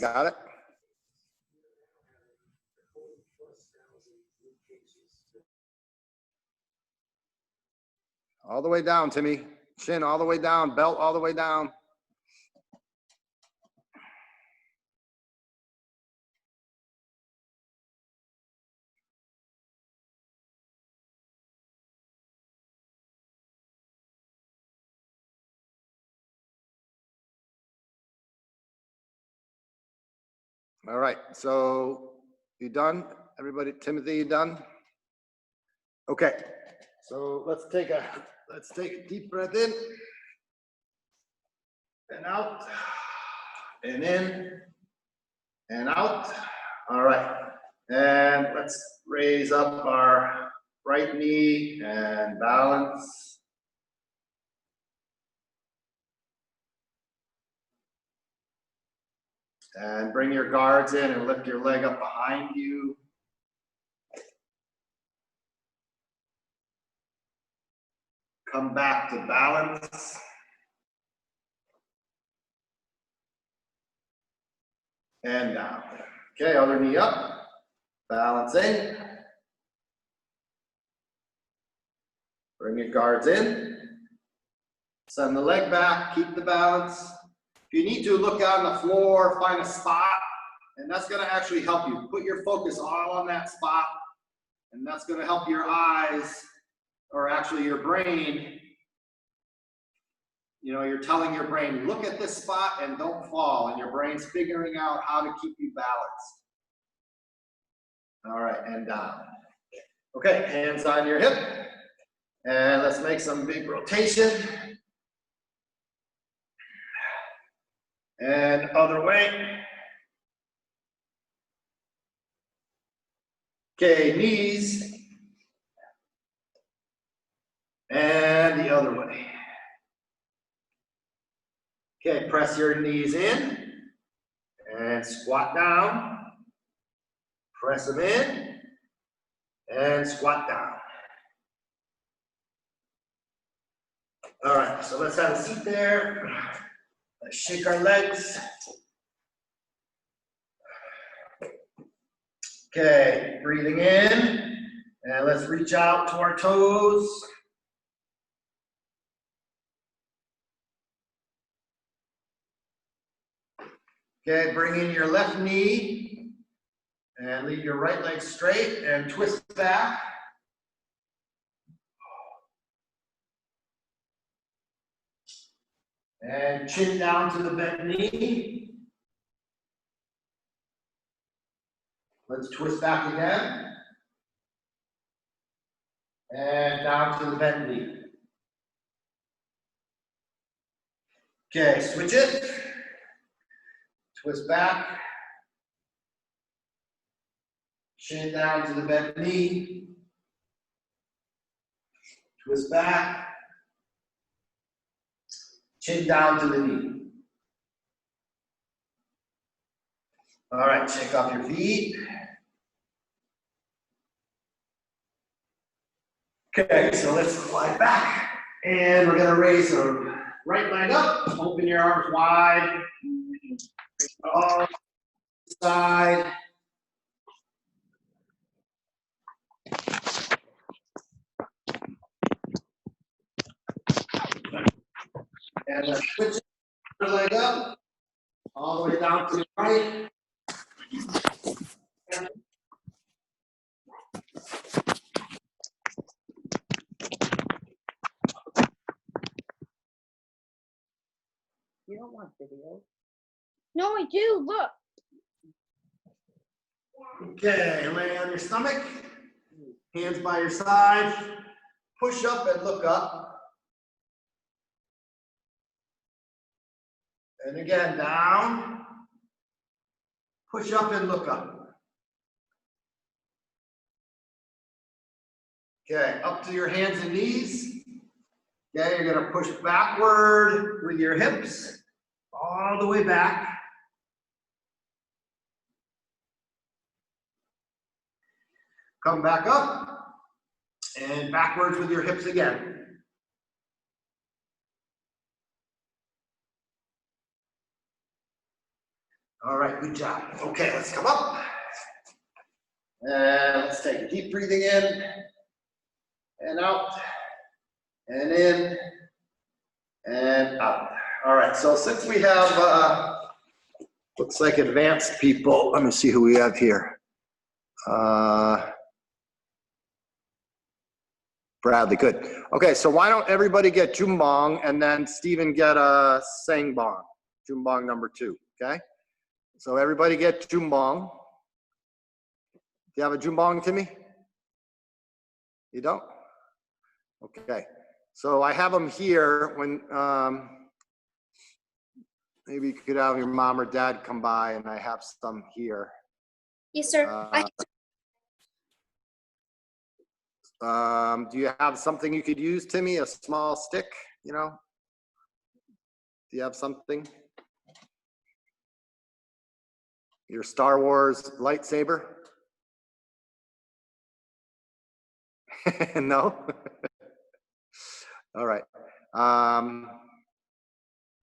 Got it? All the way down, Timmy. Chin all the way down, belt all the way down. All right, so you done? Everybody, Timothy, you done? Okay, so let's take a deep breath in and out and in and out. All right, and let's raise up our right knee and balance. And bring your guards in and lift your leg up behind you. Come back to balance. And down. Okay, other knee up. Balancing. Bring your guards in. Send the leg back, keep the balance. If you need to, look out on the floor, find a spot, and that's gonna actually help you. Put your focus all on that spot, and that's gonna help your eyes, or actually your brain. You know, you're telling your brain, look at this spot and don't fall, and your brain's figuring out how to keep you balanced. All right, and down. Okay, hands on your hip, and let's make some big rotation. And other way. Okay, knees. And the other way. Okay, press your knees in. And squat down. Press them in. And squat down. All right, so let's have a seat there. Let's shake our legs. Okay, breathing in, and let's reach out to our toes. Okay, bring in your left knee, and leave your right leg straight, and twist back. And chin down to the bent knee. Let's twist back again. And down to the bent knee. Okay, switch it. Twist back. Chin down to the bent knee. Twist back. Chin down to the knee. All right, shake off your feet. Okay, so let's slide back. And we're gonna raise the right leg up. Open your arms wide. Arms side. And let's switch the leg up. All the way down to the right. You don't want video. No, I do. Look. Okay, lay on your stomach. Hands by your side. Push up and look up. And again, down. Push up and look up. Okay, up to your hands and knees. Okay, you're gonna push backward with your hips, all the way back. Come back up, and backwards with your hips again. All right, good job. Okay, let's come up. And let's take a deep breathing in and out and in and out. All right, so since we have, looks like advanced people, let me see who we have here. Bradley, good. Okay, so why don't everybody get Jumbong and then Stephen get a Sangbong, Jumbong number 2, okay? So everybody get Jumbong. Do you have a Jumbong, Timmy? You don't? Okay. So I have them here when, maybe you could have your mom or dad come by and I have some here. Yes, sir. Do you have something you could use, Timmy? A small stick, you know? Do you have something? Your Star Wars lightsaber? No? All right.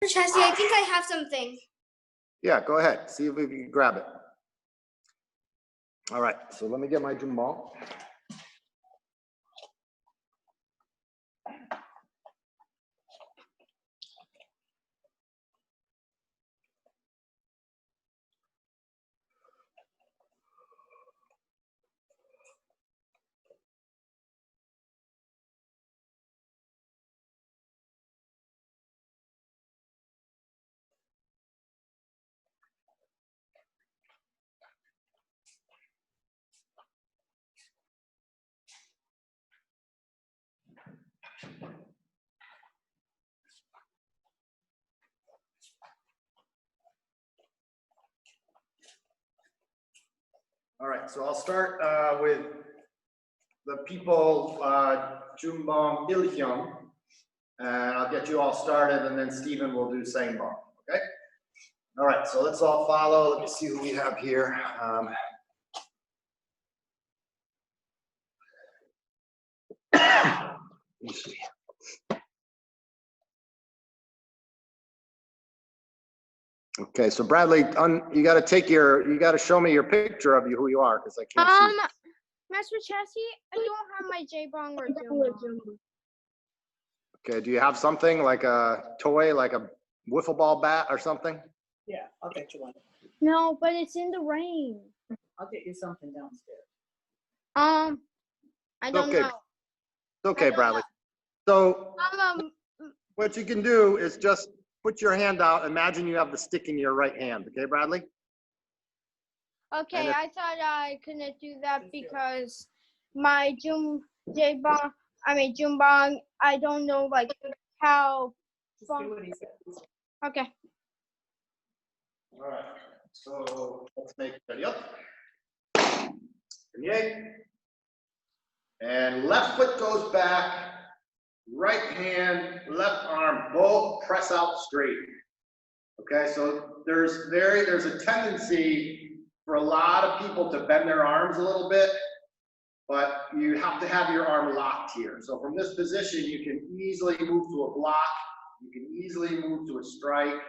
Chesty, I think I have something. Yeah, go ahead. See if we can grab it. All right, so let me get my Jumbong. All right, so I'll start with the people, Jumbong Ilhyung, and I'll get you all started, and then Stephen will do Sangbong, okay? All right, so let's all follow. Let me see who we have here. Let me see. Okay, so Bradley, you got to show me your picture of you, who you are, because I can't see. Master Chassis, I don't have my J-Bong or Jumbong. Okay, do you have something like a toy, like a wiffle ball bat or something? Yeah, I'll get you one. No, but it's in the rain. I'll get you something downstairs. I don't Okay. know. It's okay, Bradley. So what you can do is just put your hand out. Imagine you have the stick in your right hand. Okay, Bradley? Okay, I thought I couldn't do that because my Jumbong, I don't know like how. Just do what he says. Okay. All right. So let's make ready up. And left foot goes back. Right hand, left arm, both press out straight. Okay, so there's a tendency for a lot of people to bend their arms a little bit, but you have to have your arm locked here. So from this position, you can easily move to a block. You can easily move to a strike.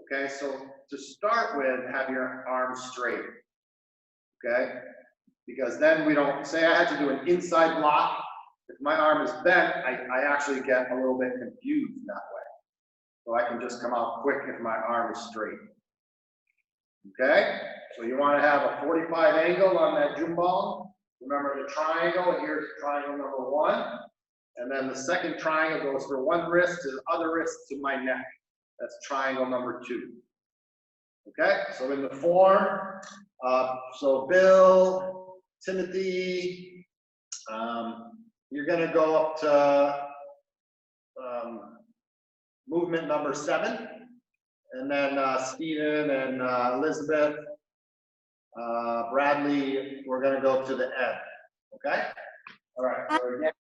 Okay, so to start with, have your arm straight. Okay, because then we don't, say I had to do an inside block. If my arm is bent, I actually get a little bit confused that way. So I can just come out quick if my arm is straight. Okay, so you want to have a 45 angle on that Jumbong. Remember the triangle, and here's triangle number 1. And then the second triangle goes from one wrist to the other wrist to my neck. That's triangle number 2. Okay, so in the form, so Bill, Timothy, you're going to go up to movement number 7. And then Stephen and Elizabeth, Bradley, we're going to go to the end. Okay? All right. So again,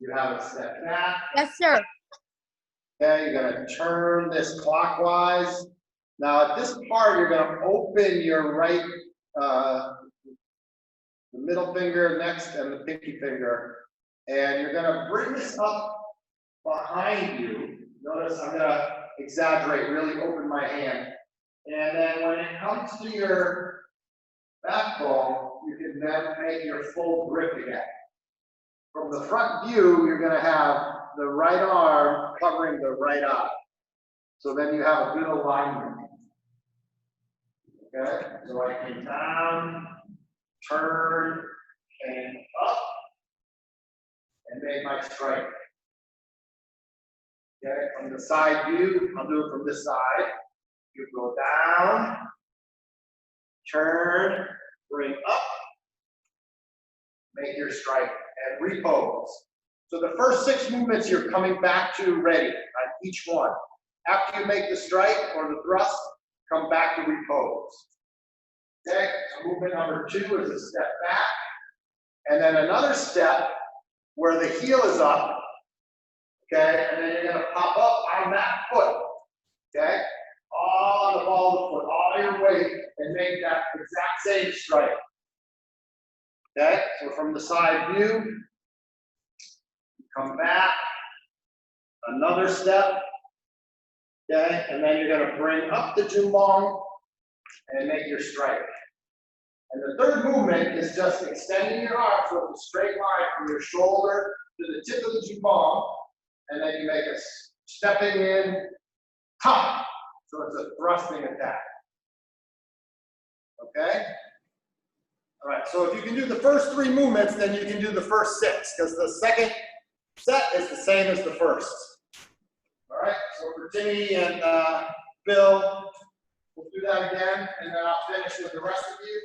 you have a step back. Yes, sir. Okay, you're going to turn this clockwise. Now, at this part, you're going to open your right, the middle finger next and the pinky finger. And you're going to bring this up behind you. Notice I'm going to exaggerate, really open my hand. And then when it comes to your backbone, you can then make your full grip again. From the front view, you're gonna have the right arm covering the right eye. So then you have a good alignment. Okay, so I came down, turn, and up, and make my strike. Okay, from the side view, I'll do it from this side. You go down, turn, bring up, make your strike, and repose. So the first 6 movements you're coming back to ready on each one. After you make the strike or the thrust, come back to repose. Okay, so movement number 2 is a step back. And then another step where the heel is up. Okay, and then you're gonna pop up on that foot. Okay, all on the ball of the foot, all your weight, and make that exact same strike. Okay, so from the side view, come back, another step. Okay, and then you're gonna bring up the jumbong and make your strike. And the third movement is just extending your arms with a straight line from your shoulder to the tip of the jumbong, and then you make a stepping in, top. So it's a thrusting attack. Okay? All right, so if you can do the first 3 movements, then you can do the first 6, because the second set is the same as the first. All right, so for Timmy and Bill, we'll do that again, and then I'll finish with the rest of you.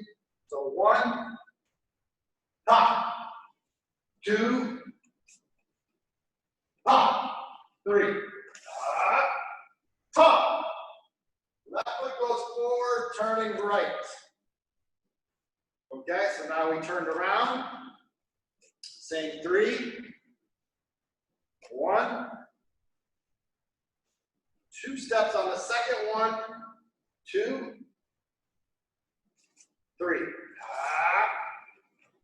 So 1, top, 2, top, 3, top. Left foot goes forward, turning right. Okay, so now we turned around. Same 3, 1, 2 steps on the second one, 2, 3.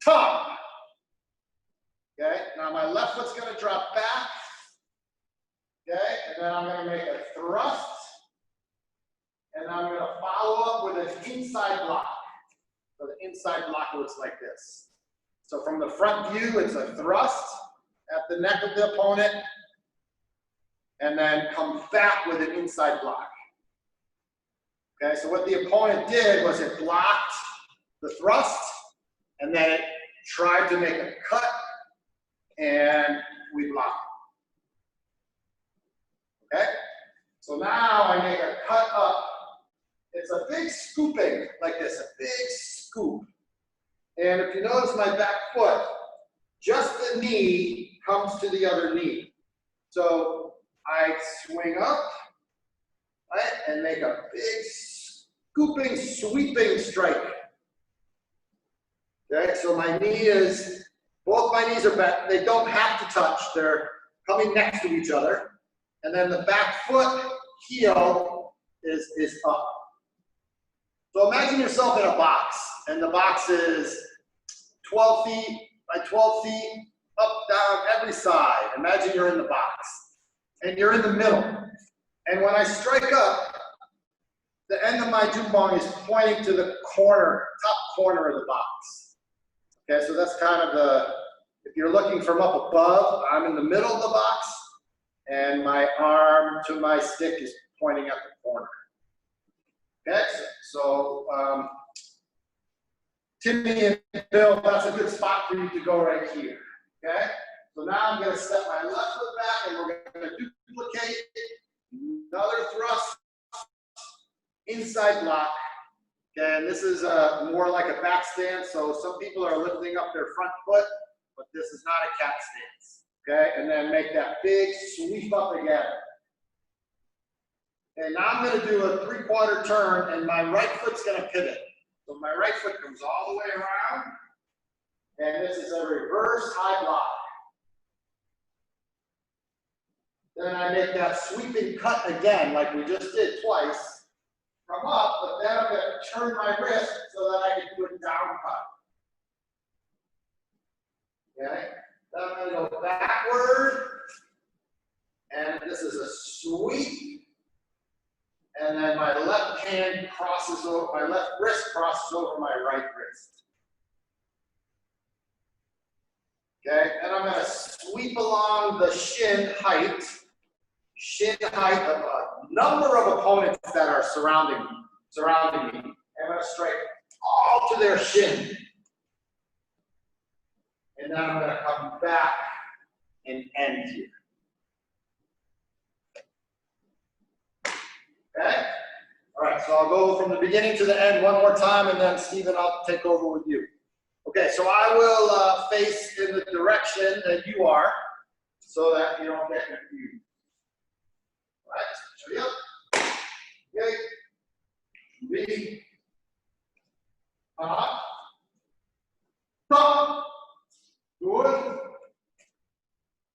Top. Okay, now my left foot's gonna drop back. Okay, and then I'm gonna make a thrust. And I'm gonna follow up with an inside block. So the inside block looks like this. So from the front view, it's a thrust at the neck of the opponent. And then come back with an inside block. Okay, so what the opponent did was it blocked the thrust, and then it tried to make a cut, and we blocked. Okay, so now I make a cut up. It's a big scooping like this, a big scoop. And if you notice my back foot, just the knee comes to the other knee. So I swing up, right, and make a big scooping, sweeping strike. Okay, so my knee is, both my knees are bent. They don't have to touch. They're coming next to each other. And then the back foot heel is up. So imagine yourself in a box, and the box is 12 feet by 12 feet, up, down, every side. Imagine you're in the box, and you're in the middle. And when I strike up, the end of my jumbong is pointing to the corner, top corner of the box. Okay, so that's kind of the, if you're looking from up above, I'm in the middle of the box, and my arm to my stick is pointing at the corner. Okay, so Timmy and Bill, that's a good spot for you to go right here. Okay, so now I'm going to step my left foot back, and we're going to duplicate another thrust, inside block. Okay, and this is more like a back stance. So some people are lifting up their front foot, but this is not a cat stance. Okay, and then make that big sweep up again. And now I'm going to do a 3/4 turn, and my right foot's going to pivot. So my right foot comes all the way around, and this is a reverse high block. Then I make that sweeping cut again, like we just did twice. Come up, but then I'm going to turn my wrist so that I can do a down cut. Okay? Then I'm going to go backward, and this is a sweep. and then my left hand crosses over, my left wrist crosses over my right wrist. Okay, and I'm gonna sweep along the shin height of a number of opponents that are surrounding me. I'm gonna strike all to their shin. And then I'm gonna come back and end here. Okay? All right, so I'll go from the beginning to the end one more time, and then Stephen, I'll take over with you. Okay, so I will face in the direction that you are, so that you don't get confused. All right, show you up. Okay. Ready. Up. Top. Good.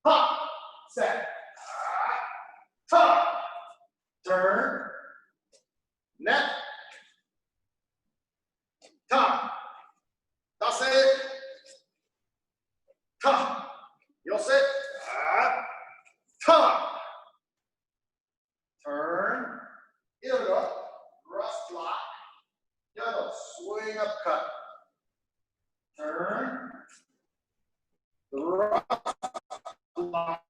Top. Set. Top. Turn. Net. Top. That's it. Top. You'll sit. Top. Turn. Yoga. Thrust lock. Yoga. Swing up cut. Turn. Thrust lock.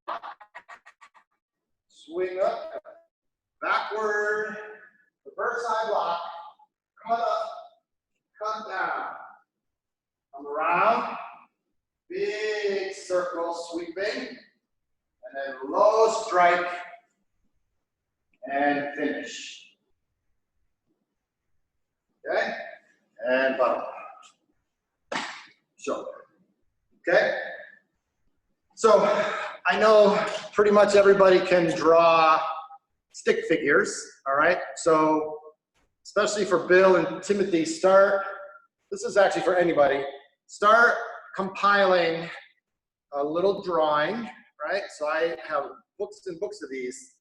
Swing up. Backward. Reverse side lock. Cut up. Cut down. Come around. Big circle sweeping. And then low strike. And finish. Okay? And bottom. Shoulder. Okay? So I know pretty much everybody can draw stick figures, all right? So especially for Bill and Timothy, this is actually for anybody, start compiling a little drawing, right? So I have books and books of these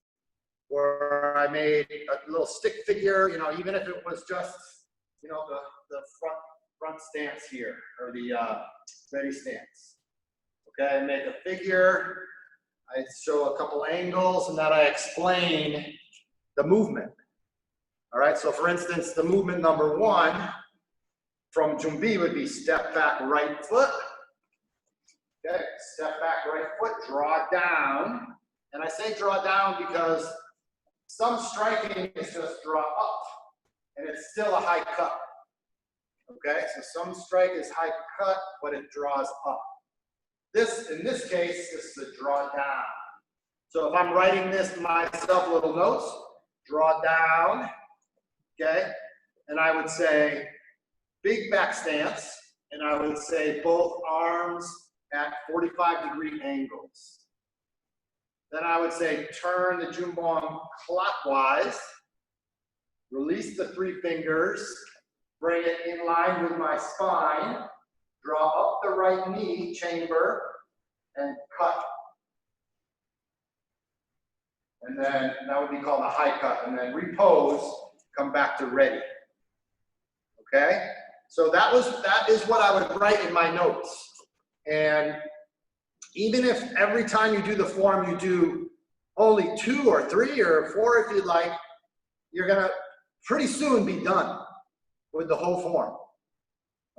where I made a little stick figure, you know, even if it was just, you know, the front stance here, or the ready stance. Okay, I make a figure, I show a couple angles, and then I explain the movement. All right, so for instance, the movement number 1 from Jumbi would be step back right foot. Okay, step back right foot, draw down. And I say draw down because some striking is just draw up, and it's still a high cut. Okay, so some strike is high cut, but it draws up. In this case, this is a draw down. So if I'm writing this myself, little notes, draw down, okay? And I would say big back stance, and I would say both arms at 45-degree angles. Then I would say turn the Jumbong clockwise, release the 3 fingers, bring it in line with my spine, draw up the right knee, chamber, and cut. And then that would be called a high cut. And then repose, come back to ready. Okay? So that is what I would write in my notes. And even if every time you do the form, you do only 2 or 3 or 4 if you'd like, you're gonna pretty soon be done with the whole form.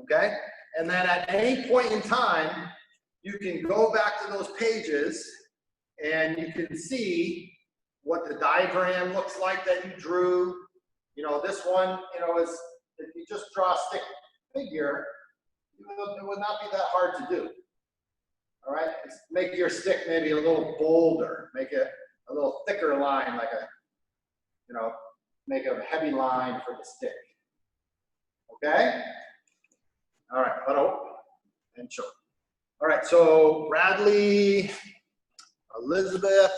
Okay? And then at any point in time, you can go back to those pages and you can see what the diagram looks like that you drew. You know, this one, you know, is, if you just draw a stick figure, it would not be that hard to do. All right, make your stick maybe a little bolder, make it a little thicker line, like a, you know, make a heavy line for the stick. Okay? All right, huddle and choke. All right, so Bradley, Elizabeth,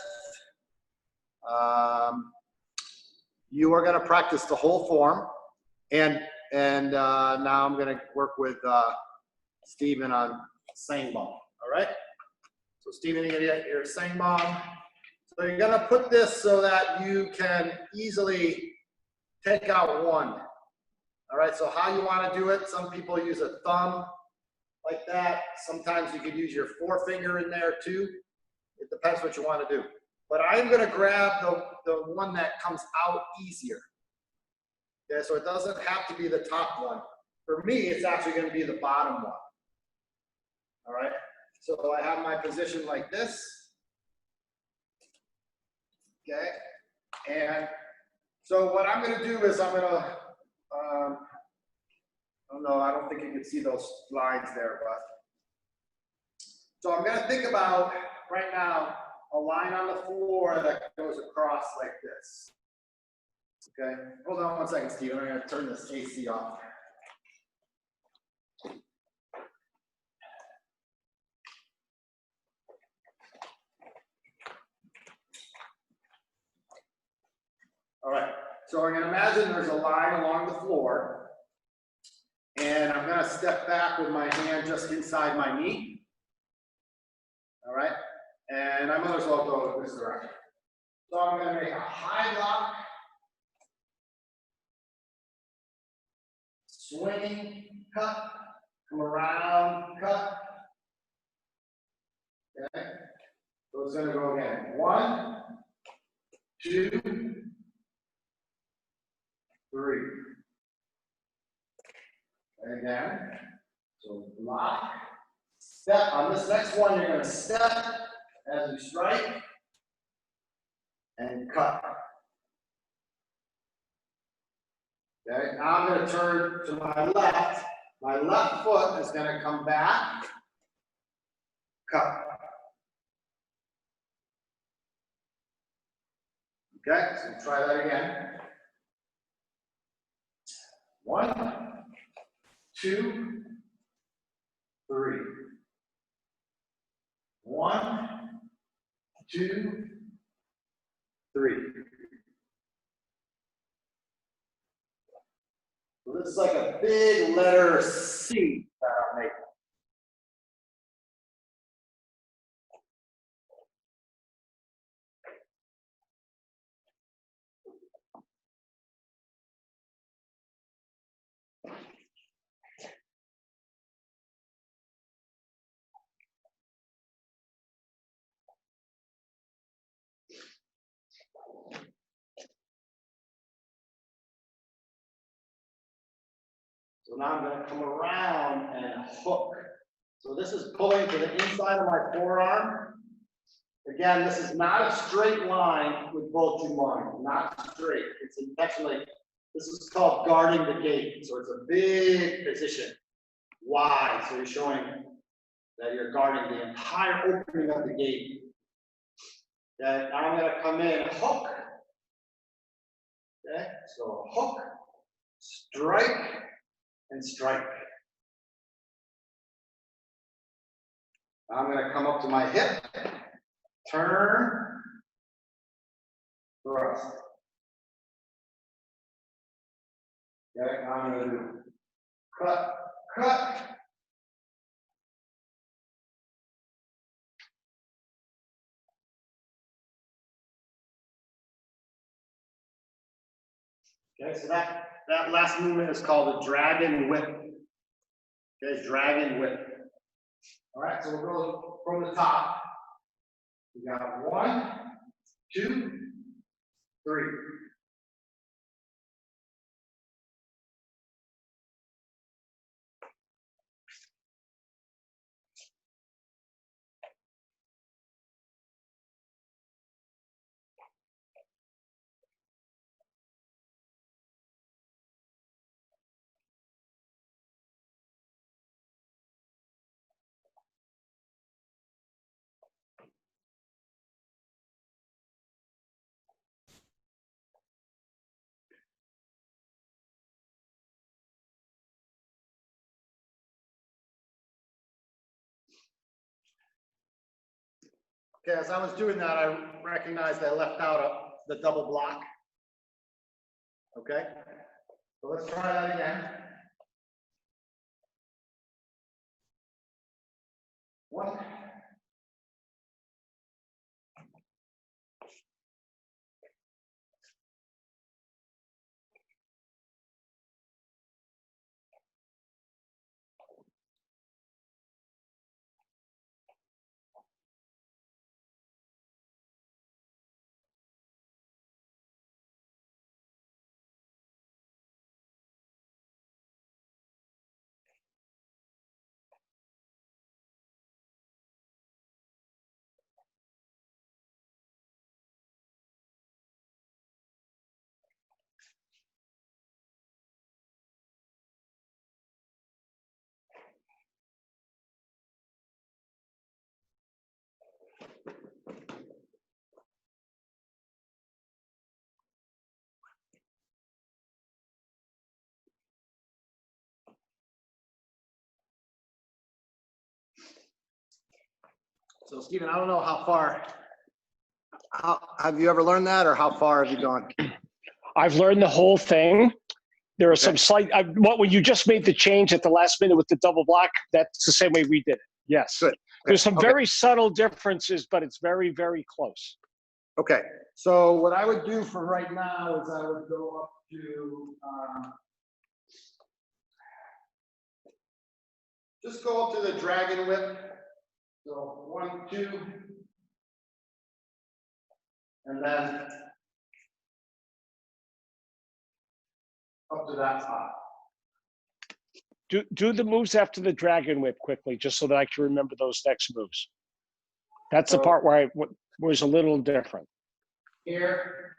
you are gonna practice the whole form, and now I'm gonna work with Stephen on Sangbong. All right? So Stephen, you're gonna get your Sangbong. So you're gonna put this so that you can easily take out 1. All right, so how you wanna do it, some people use a thumb like that. Sometimes you could use your forefinger in there too. It depends what you wanna do. but I'm gonna grab the one that comes out easier. Okay, so it doesn't have to be the top one. For me, it's actually gonna be the bottom one. All right, so I have my position like this. Okay, and so what I'm gonna do is I'm gonna, oh no, I don't think you can see those lines there, but. So I'm gonna think about, right now, a line on the floor that goes across like this. Okay, hold on one second, Steve, I'm gonna turn this AC off. All right, so I'm gonna imagine there's a line along the floor, and I'm gonna step back with my hand just inside my knee. All right, and I might as well go this direction. So I'm gonna make a high lock, swinging, cut, come around, cut. Okay, so it's gonna go again. 1, 2, 3. And again, so lock, step. On this next one, you're gonna step as you strike and cut. Okay, now I'm gonna turn to my left. My left foot is gonna come back, cut. Okay, so try that again. 1, 2, 3. 1, 2, 3. So this is like a big letter C that I'm making. So now I'm going to come around and hook. So this is pulling to the inside of my forearm. Again, this is not a straight line with both jumong, not straight. It's intentionally, this is called guarding the gate. So it's a big position, wide. So you're showing that you're guarding the entire opening of the gate. Okay, now I'm going to come in, hook. Okay, so hook, strike, and strike. I'm going to come up to my hip, turn, thrust. Okay, now I'm going to do cut, cut. Okay, so that last movement is called a dragon whip. Okay, dragon whip. All right, so we'll go from the top. We got 1, 2, 3. Okay, as I was doing that, I recognized I left out the double block. Okay, so let's try that again. 1, So Stephen, I don't know how far, have you ever learned that or how far have you gone? I've learned the whole thing. There are Okay. some slight, when you just made the change at the last minute with the double block, that's the same way we did it. Yes. Good. There's some Okay. very subtle differences, but it's very, very close. Okay, so what I would do for right now is I would go up to, just go up to the dragon whip. So 1, 2. And then up to that spot. Do the moves after the dragon whip quickly, just so that I can remember those next moves. That's the So- part where I was a little different. Here,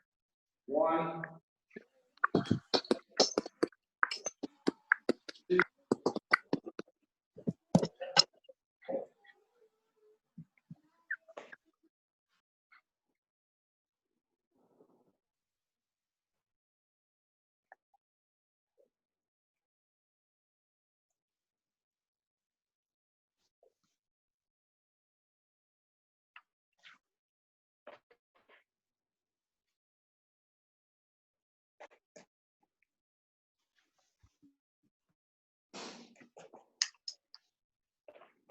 1.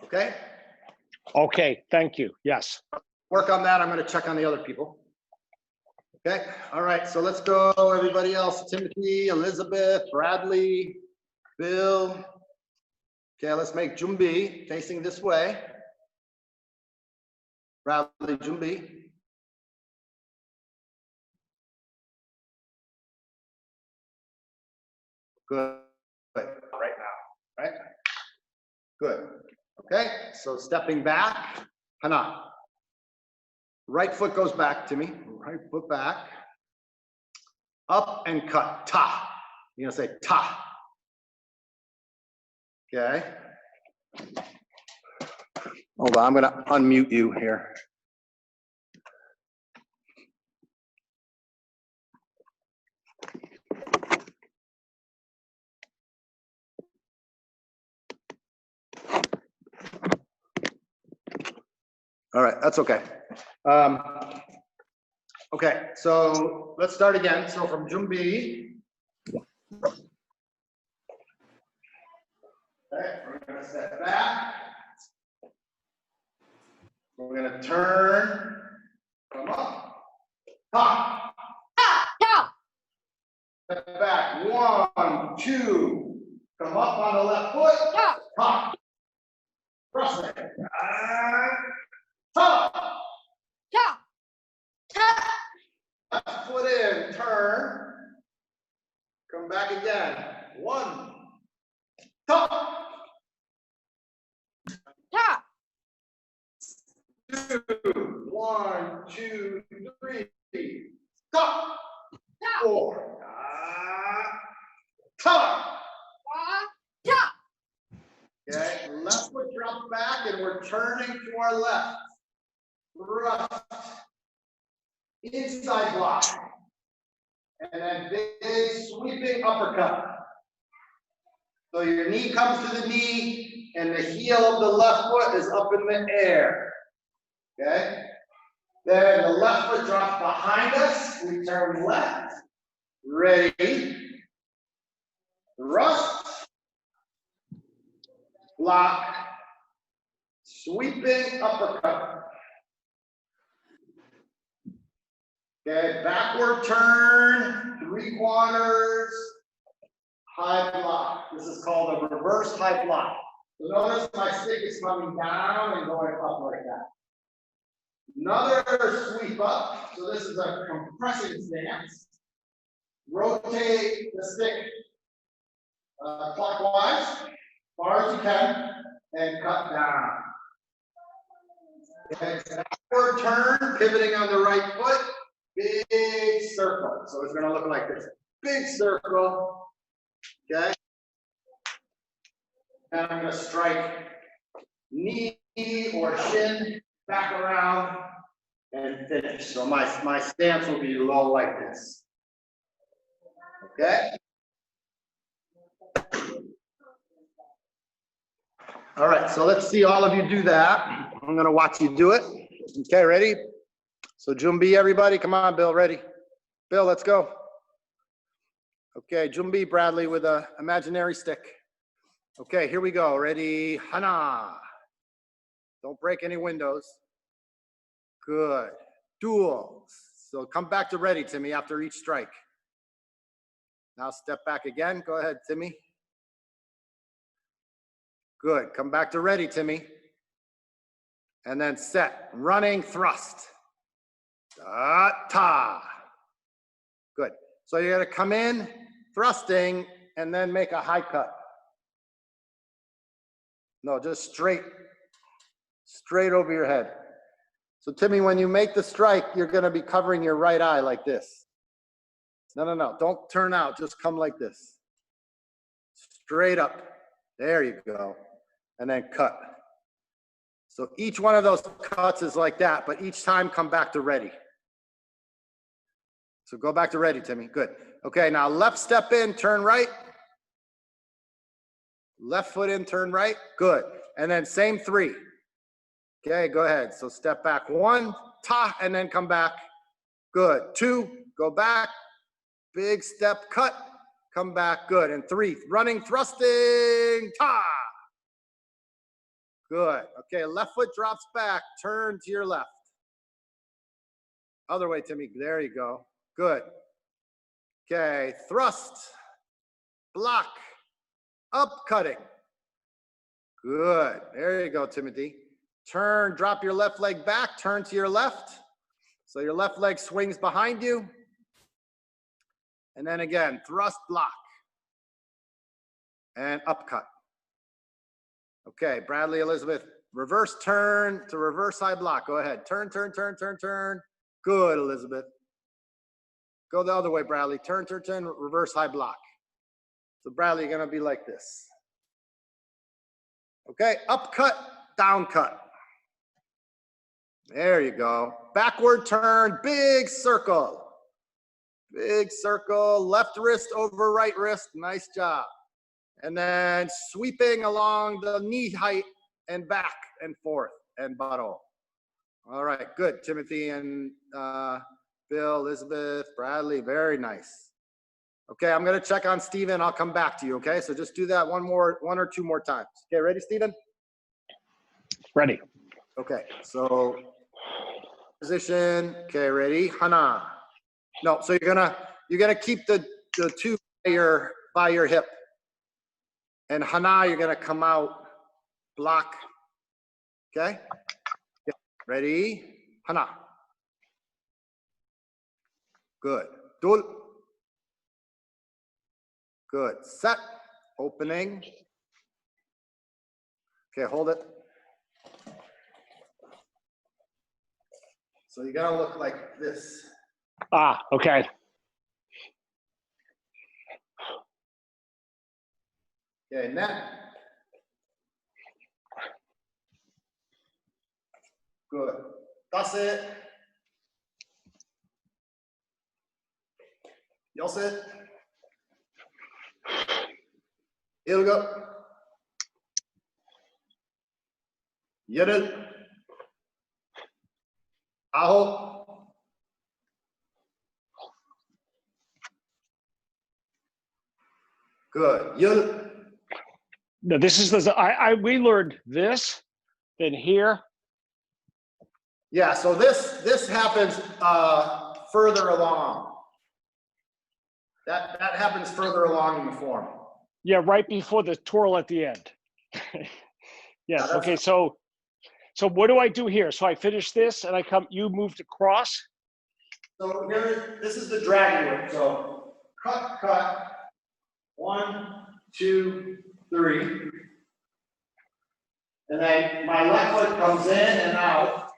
Okay, Okay, thank you. Yes. work on that. I'm gonna check on the other people. Okay, all right, so let's go, everybody else. Timothy, Elizabeth, Bradley, Bill. Okay, let's make Jumbi facing this way. Bradley, Jumbi. Good, right now, right? Good, okay, so stepping back, Hana. Right foot goes back to me, right foot back. Up and cut, ta. You're gonna say ta. Okay. Hold on, I'm gonna unmute you here. All right, that's okay. Okay, so let's start again. So from Jumbi. Okay, we're gonna step back. We're gonna turn, come up, ha. Ta. Step back, 1, 2, come up on the left foot, Ta. ha. Cross it. Ta. Ta. Ta. Left foot in, turn. Come back again. 1. Ta. Ta. 2. 1, 2, 3. Ta. Ta. 4. Ta. Ta. Okay, left foot drops back and we're turning to our left. Thrust. Inside block. And then big sweeping uppercut. So your knee comes to the knee and the heel of the left foot is up in the air. Okay? Then the left foot drops behind us. We turn left. Ready. Thrust. Block. Sweeping uppercut. Okay, backward turn, 3/4, high block. This is called a reverse high block. So notice my stick is coming down and going up like that. Another sweep up. So this is a compressing stance. Rotate the stick clockwise, as far as you can, and cut down. Okay, backward turn, pivoting on the right foot. Big circle. So it's going to look like this. Big circle. Okay. And I'm going to strike knee or shin back around and finish. So my stance will be low like this. Okay. All right. So let's see all of you do that. I'm gonna watch you do it. Okay, ready? So Jumbi, everybody, come on, Bill, ready? Bill, let's go. Okay, Jumbi, Bradley with a imaginary stick. Okay, here we go. Ready? Hana. Don't break any windows. Good. Duels. So come back to ready, Timmy, after each strike. Now step back again. Go ahead, Timmy. Good. Come back to ready, Timmy. And then set. Running thrust. Ta. Good. So you're going to come in, thrusting, and then make a high cut. No, just straight over your head. So Timmy, when you make the strike, you're going to be covering your right eye like this. No. Don't turn out. Just come like this. Straight up. There you go. And then cut. So each one of those cuts is like that, but each time come back to ready. So go back to ready, Timmy. Good. Okay, now left step in, turn right. Left foot in, turn right. Good. And then same 3. Okay, go ahead. So step back 1, ta, and then come back. Good. 2, go back. Big step, cut, come back. Good. And 3, running, thrusting, ta. Good. Okay, left foot drops back. Turn to your left. Other way, Timmy. There you go. Good. Okay, thrust, block, up cutting. Good. There you go, Timothy. Turn, drop your left leg back, turn to your left. So your left leg swings behind you. And then again, thrust, block, and upcut. Okay, Bradley, Elizabeth, reverse turn to reverse high block. Go ahead. Turn. Good, Elizabeth. Go the other way, Bradley. Turn, reverse high block. So Bradley, you're gonna be like this. Okay, up cut, down cut. There you go. Backward turn, big circle. Big circle, left wrist over right wrist. Nice job. And then sweeping along the knee height and back and forth and buttle. All right, good. Timothy and Bill, Elizabeth, Bradley, very nice. Okay, I'm gonna check on Steven. I'll come back to you, okay? So just do that one or two more times. Okay, ready, Steven? Ready. Okay, so position. Okay, ready? Hana. No, so you're gonna keep the 2 by your hip. And Hana, you're gonna come out, block. Okay? Ready? Hana. Good. Dul. Good. Set. Opening. Okay, hold it. So you gotta look like this. Ah, okay. Okay, net. Good. That's it. You'll sit. Here we go. Yerel. Aho. Good. Yerel. No, this is we learned this, then here. Yeah, so this happens further along. That happens further along in the form. Yeah, right before the twirl at the end. Yes. Okay. So what do I do here? So I finish this and you moved across. So here, this is the dragon whip. So cut. 1, 2, 3. And then my left foot comes in and out.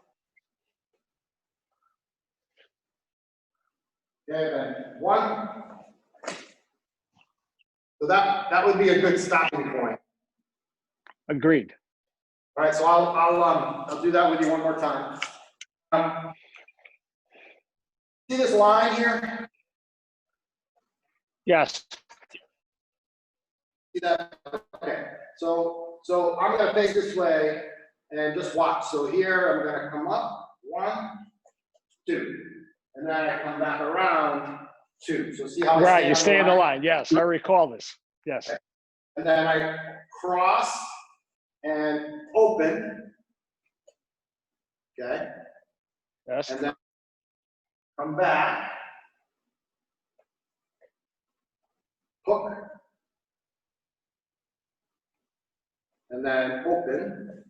Okay, then 1. So that would be a good stopping point. Agreed. All right, so I'll do that with you one more time. See this line here? Yes. See that? Okay. So I'm gonna face this way, and just watch. So here, I'm gonna come up, 1, 2, and then I come back around, 2. So see how I Right, you stay in the line. Yes, I recall this. Yes. And then I cross and open. Okay, Yes. and then come back. Hook. And then open.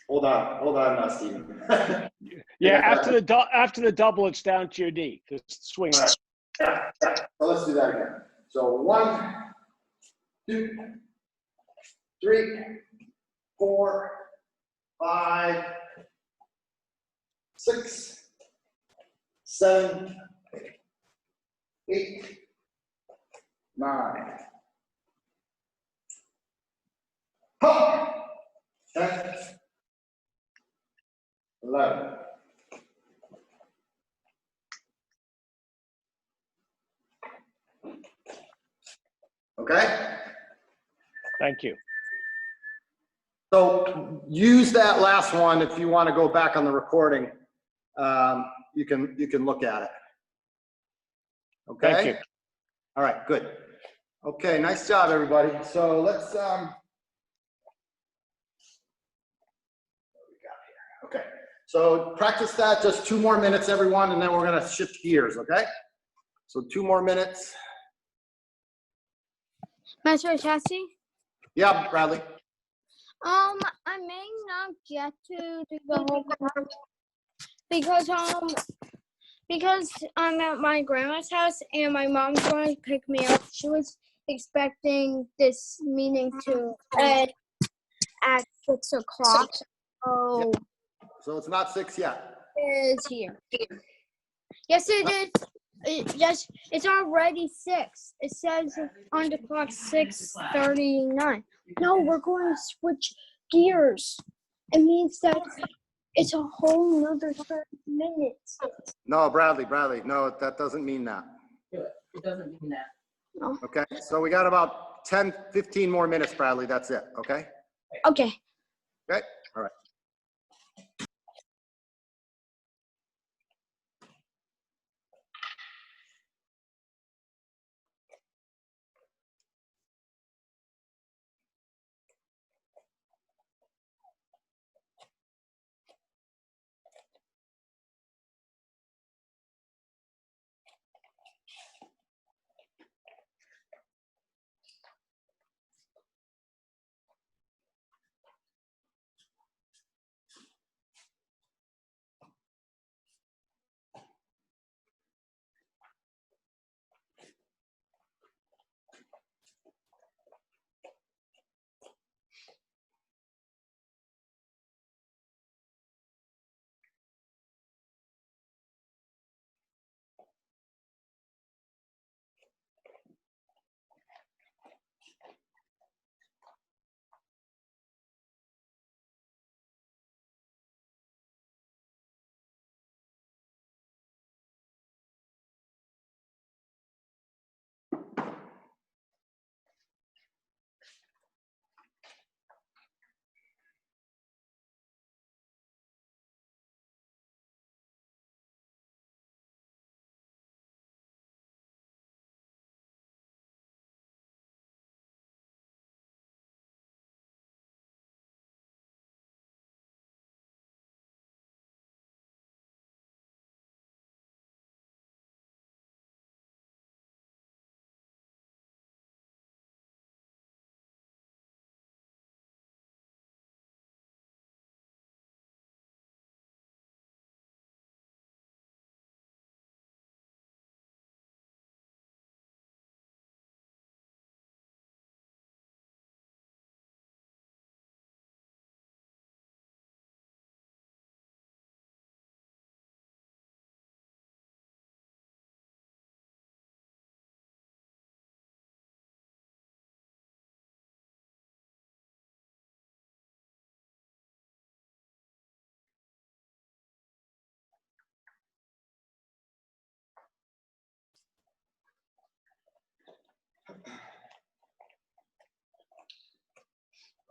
Hold on, Stephen. Yeah, after the double, it's down to your knee. Just swing up. So let's do that again. So 1, 2, 3, 4, 5, 6, 7, 8, 9. Huh. 10, 11. Okay? Thank you. So use that last one if you want to go back on the recording. You can look at it. Okay? Thank you. All right, good. Okay, nice job, everybody. So let's, what we got here? Okay, so practice that just 2 more minutes, everyone, and then we're gonna shift gears, okay? So 2 more minutes. Master Chassis? Yeah, Bradley. I may not get to do the whole class because I'm at my grandma's house and my mom's going to pick me up. She was expecting this meeting to end at 6 o'clock. Oh, So it's not 6 yet. it is here. Yes, it is. Yes, it's already 6. It says on the clock 6:39. No, we're going to switch gears. It means that it's a whole nother 30 minutes. No, Bradley, no, that doesn't mean that. It doesn't mean that. Okay, so we got about 10, 15 more minutes, Bradley, that's it, okay? Okay. Okay, all right.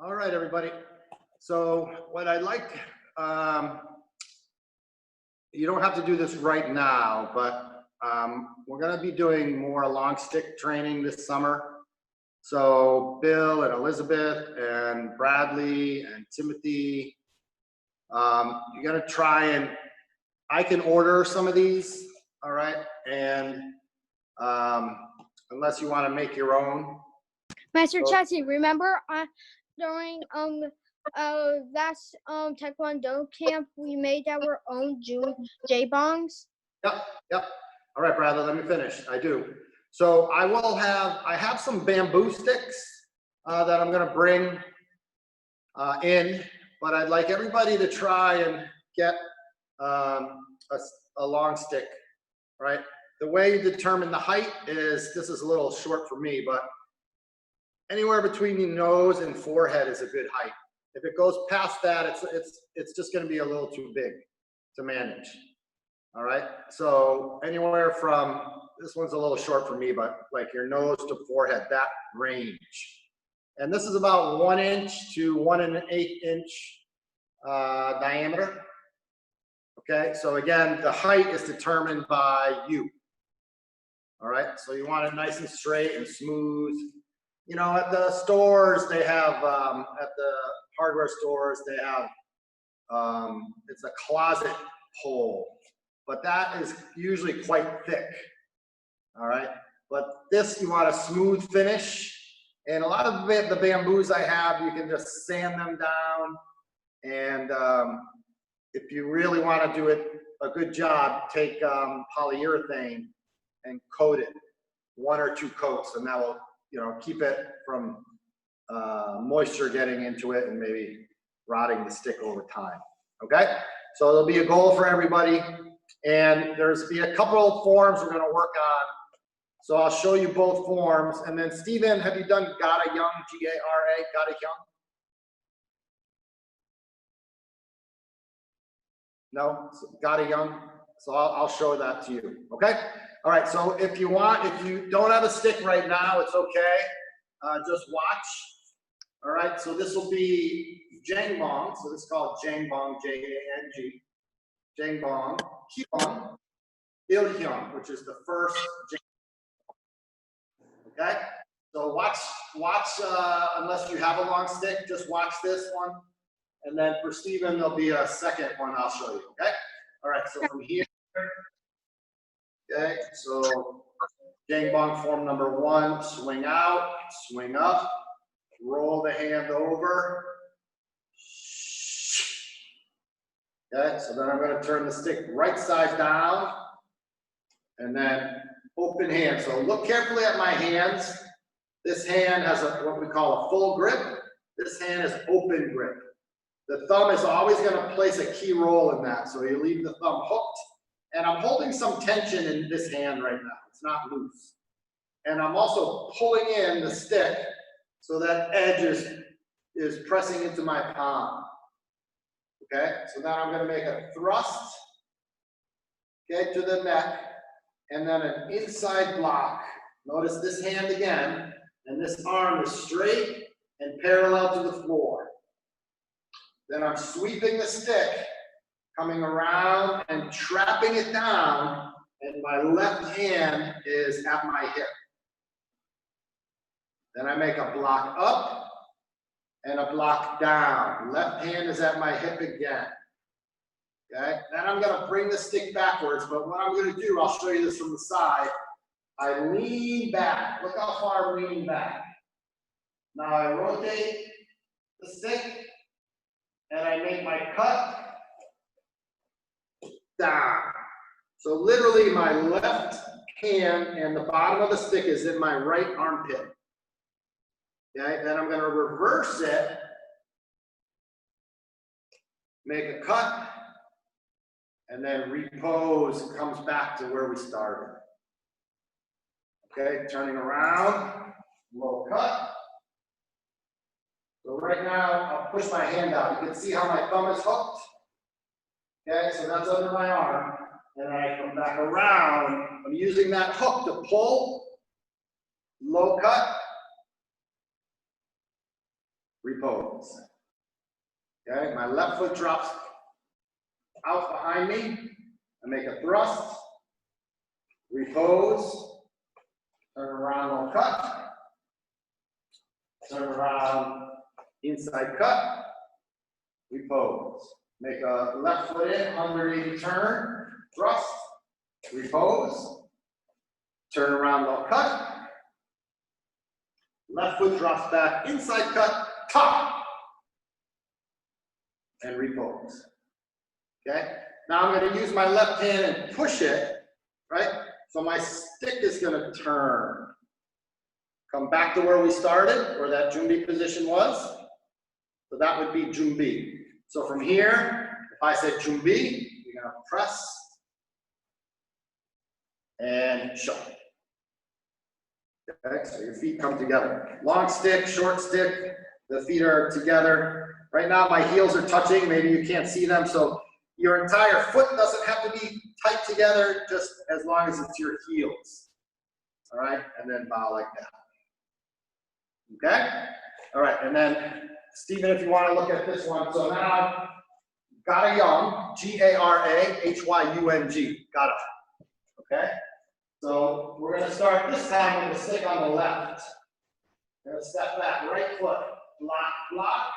All right, everybody. So what I'd like, you don't have to do this right now, but we're going to be doing more long stick training this summer. So Bill and Elizabeth and Bradley and Timothy, you're going to try and, I can order some of these, all right? And unless you want to make your own. Master Oh. Chelsea, remember during last Taekwondo camp we made our own J-bongs? Yep, yep. All right, Bradley, let me finish. I do. So I have some bamboo sticks that I'm gonna bring in, but I'd like everybody to try and get a long stick, right? The way you determine the height is, this is a little short for me, but anywhere between the nose and forehead is a good height. If it goes past that, it's just gonna be a little too big to manage. All right, so anywhere from, this one's a little short for me, but like your nose to forehead, that range. And this is about 1 inch to 1 1/8 inch diameter. Okay, so again, the height is determined by you. All right, so you want it nice and straight and smooth. You know, at the stores, they have, at the hardware stores, they have, it's a closet pole, but that is usually quite thick. All right, but this, you want a smooth finish. And a lot of the bamboos I have, you can just sand them down. And if you really want to do it a good job, take polyurethane and coat it, 1 or 2 coats, and that will, you know, keep it from moisture getting into it and maybe rotting the stick over time. Okay, so there'll be a goal for everybody, and there's be a couple of forms we're going to work on. So I'll show you both forms, and then Stephen, have you done Gata Young, G-A-R-A, Gata Young? No, Gata Young. So I'll show that to you. Okay. All right. So if you don't have a stick right now, it's okay. Just watch. All right. So this will be Jangbong. So this is called Jangbong, J-A-N-G. Jangbong, Hyung, Il-hyung, which is the first. Okay. So watch. Unless you have a long stick, just watch this one. And then for Stephen, there'll be a second one I'll show you, okay? All right, so from here, okay, so Jangbong form number 1, swing out, swing up, roll the hand over. Okay, so then I'm gonna turn the stick right side down, and then open hand. So look carefully at my hands. This hand has what we call a full grip. This hand is open grip. The thumb is always going to place a key role in that. So you leave the thumb hooked. And I'm holding some tension in this hand right now. It's not loose. And I'm also pulling in the stick so that edge is pressing into my palm. Okay, so now I'm going to make a thrust, okay, to the neck, and then an inside block. Notice this hand again, and this arm is straight and parallel to the floor. Then I'm sweeping the stick, coming around and trapping it down, and my left hand is at my hip. Then I make a block up and a block down. Left hand is at my hip again. Okay, then I'm gonna bring the stick backwards, but what I'm gonna do, I'll show you this from the side. I lean back. Look how far I'm leaning back. Now I rotate the stick, and I make my cut down. So literally my left hand and the bottom of the stick is in my right armpit. Okay, then I'm going to reverse it, make a cut, and then repose, comes back to where we started. Okay, turning around, low cut. So right now, I'll push my hand out. You can see how my thumb is hooked. Okay, so that's under my arm. And I come back around. I'm using that hook to pull, low cut, repose. Okay, my left foot drops out behind me. I make a thrust, repose, turn around, low cut, turn around, inside cut, repose. Make a left foot in, 180 turn, thrust, repose, turn around, low cut, left foot drops back, inside cut, top, and repose. Okay? Now I'm going to use my left hand and push it, right? So my stick is going to turn. Come back to where we started, where that Jumbi position was. So that would be Jumbi. So from here, if I said Jumbi, you're going to press and shove. Okay, so your feet come together. Long stick, short stick, the feet are together. Right now my heels are touching, maybe you can't see them, so your entire foot doesn't have to be tight together, just as long as it's your heels. All right, and then bow like that. Okay? All right, and then Stephen, if you want to look at this one, so now Garayung, G-A-R-A-H-Y-U-N-G, got it. Okay? So we're going to start this time with the stick on the left. We're going to step back, right foot, block, block.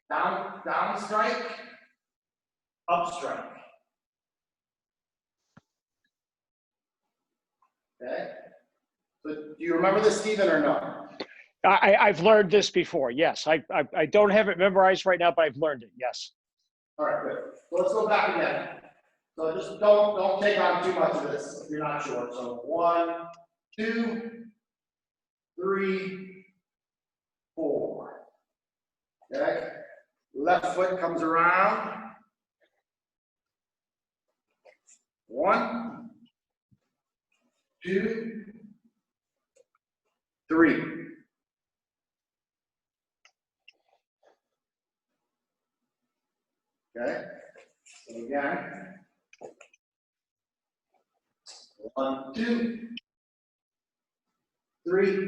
Down strike, up strike. Okay? So do you remember this, Stephen, or no? I've learned this before. Yes, I don't have it memorized right now, but I've learned it. Yes. All right, good. So let's go back again. So just don't take on too much of this if you're not sure. So 1, 2, 3, 4. Okay? Left foot comes around. 1, 2, 3. Okay? So again. 1, 2, 3,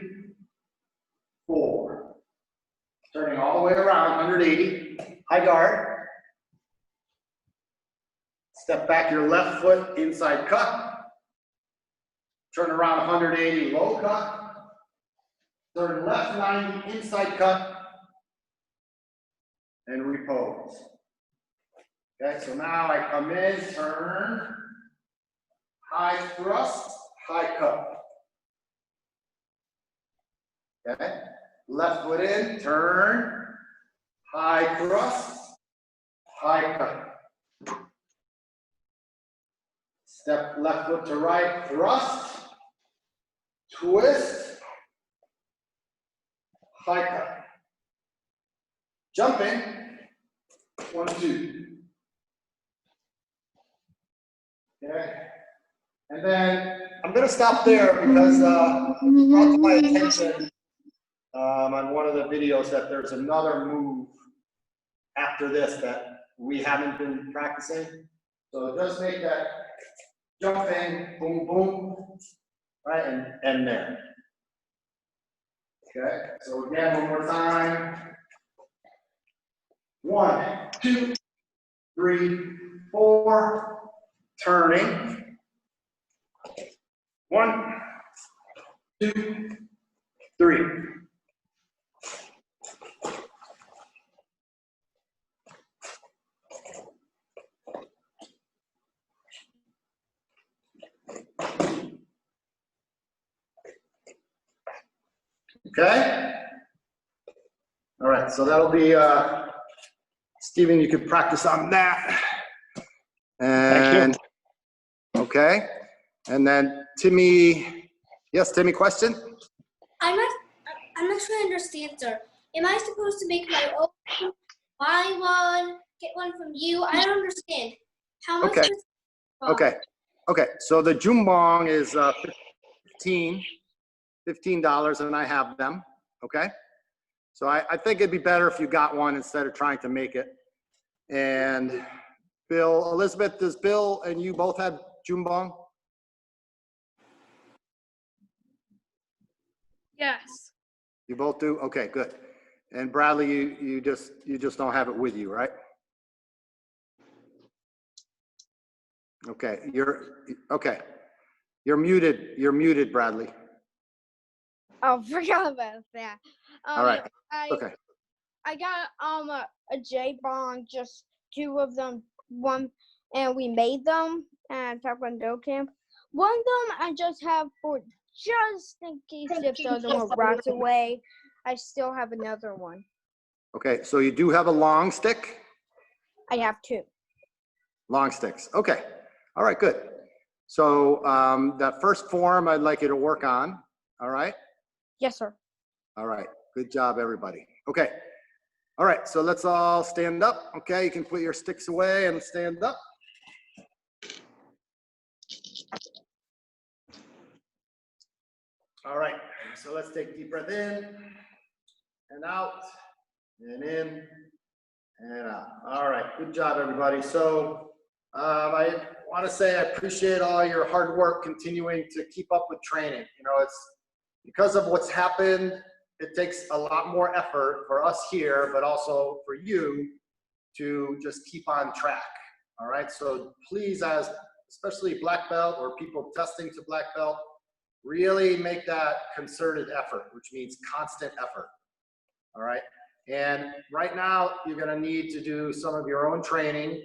4. Turning all the way around, 180. High guard. Step back your left foot, inside cut. Turn around 180, low cut. Turn left 90, inside cut. And repose. Okay, so now I come in, turn. High thrust, high cut. Okay, left foot in, turn. High thrust, high cut. Step left foot to right, thrust, twist, high cut. Jumping, 1, 2. Okay, and then I'm going to stop there because brought to my attention on one of the videos that there's another move after this that we haven't been practicing. So just make that jumping, boom, boom, right, and end there. Okay, so again, one more time. 1, 2, 3, 4, turning. 1, 2, 3. Okay? All right, so that'll be, Stephen, you could practice on that. And, Thank okay. And then Timmy, yes, Timmy, question? I'm not sure I understand, sir. Am I supposed to make my own, buy one, get one from you? I don't understand. How much Okay. does it cost? Okay, so the Jumbong is $15 and I have them, okay? So I think it'd be better if you got one instead of trying to make it. And Bill, Elizabeth, does Bill and you both have Jumbong? Yes. You both do? Okay, good. And Bradley, you just don't have it with you, right? Okay, okay. You're muted, Bradley. Oh, forgot about that. All right, I okay. I got a J bong, just two of them, one, and we made them at Taekwondo camp. One of them I just have for just in case if the other one rots away. I still have another one. Okay, so you do have a long stick? I have two. Long sticks, okay. All right, good. So that first form I'd like you to work on, all right? Yes, sir. All right, good job, everybody. Okay, all right, so let's all stand up, okay? You can put your sticks away and stand up. All right, so let's take a deep breath in and out and in and out. All right, good job, everybody. So I want to say I appreciate all your hard work continuing to keep up with training. You know, it's because of what's happened, it takes a lot more effort for us here, but also for you to just keep on track. All right, so please, as especially black belt or people testing to black belt, really make that concerted effort, which means constant effort. All right, and right now you're going to need to do some of your own training.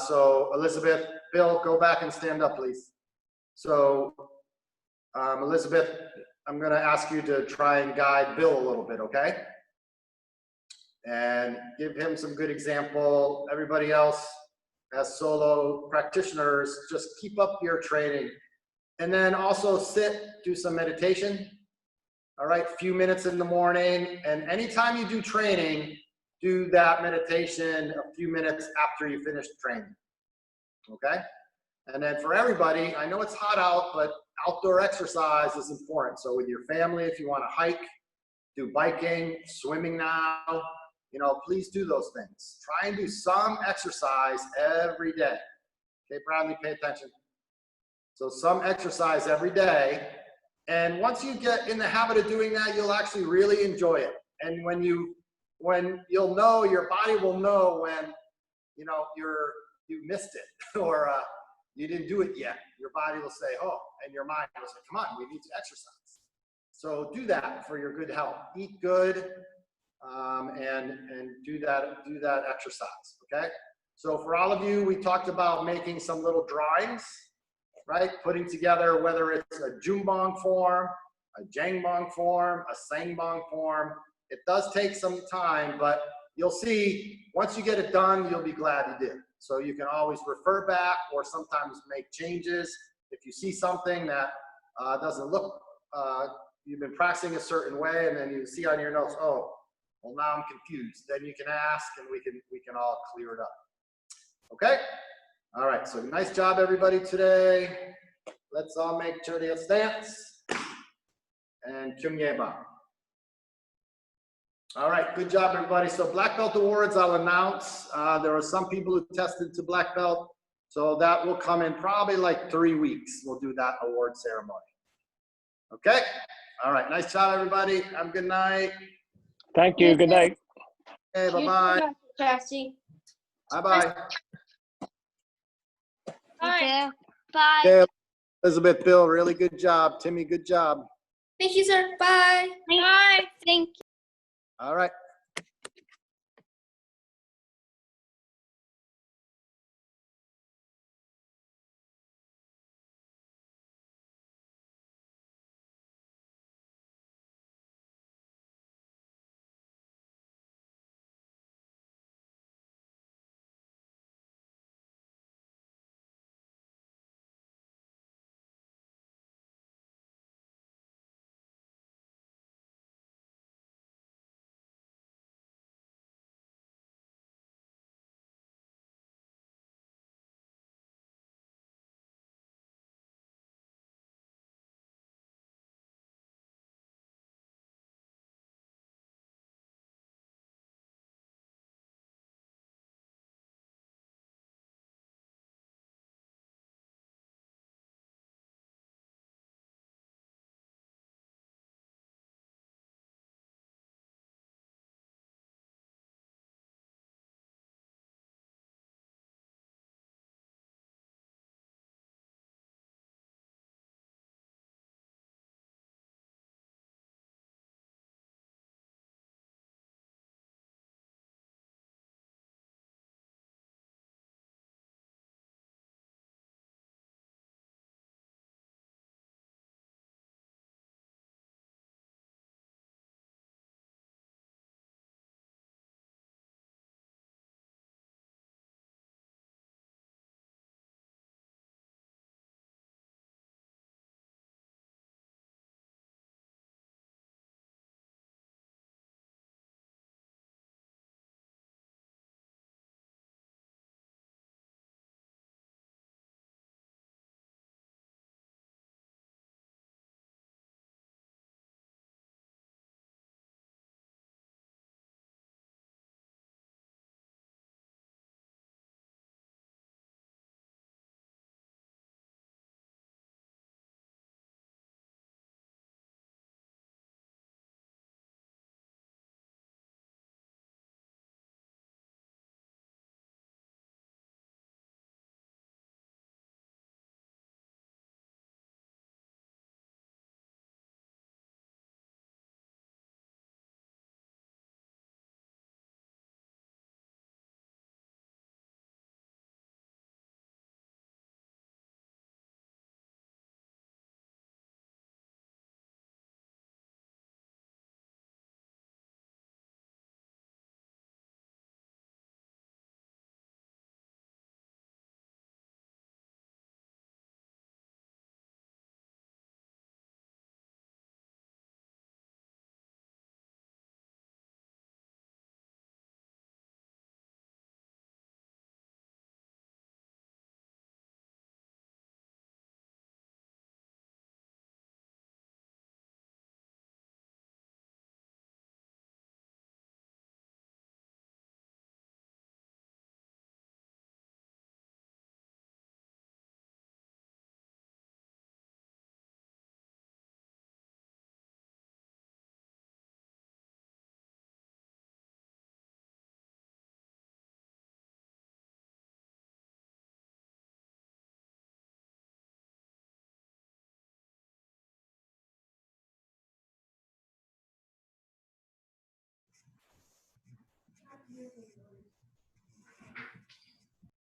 So Elizabeth, Bill, go back and stand up, please. So Elizabeth, I'm going to ask you to try and guide Bill a little bit, okay? And give him some good example. Everybody else, as solo practitioners, just keep up your training. And then also sit, do some meditation. All right, a few minutes in the morning. And anytime you do training, do that meditation a few minutes after you finish training. Okay? And then for everybody, I know it's hot out, but outdoor exercise is important. So with your family, if you want to hike, do biking, swimming now, you know, please do those things. Try and do some exercise every day. Okay, Bradley, pay attention. So some exercise every day. And once you get in the habit of doing that, you'll actually really enjoy it. And when you'll know, your body will know when, you know, you missed it or you didn't do it yet. Your body will say, oh, and your mind will say, come on, we need to exercise. So do that for your good health. Eat good and do that exercise, okay? So for all of you, we talked about making some little drawings, right? Putting together whether it's a Jumbong form, a Jangbong form, a Sangbong form. It does take some time, but you'll see once you get it done, you'll be glad you did. So you can always refer back or sometimes make changes. If you see something that doesn't look, you've been practicing a certain way and then you see on your notes, oh, well now I'm confused. Then you can ask and we can all clear it up. Okay? All right, so nice job everybody today. Let's all make Chodiya stance and Kyumyeba. All right, good job everybody. So black belt awards I'll announce. There are some people who tested to black belt, so that will come in probably like 3 weeks. We'll do that award ceremony. Okay? All right, nice job everybody. Have a good night. Thank you. Good night. Okay, bye-bye. Jesse. Bye-bye. Okay. Bye. Okay, Elizabeth, Bill, really good job. Timmy, good job. Thank you, sir. Bye. Bye. Thank you. All right.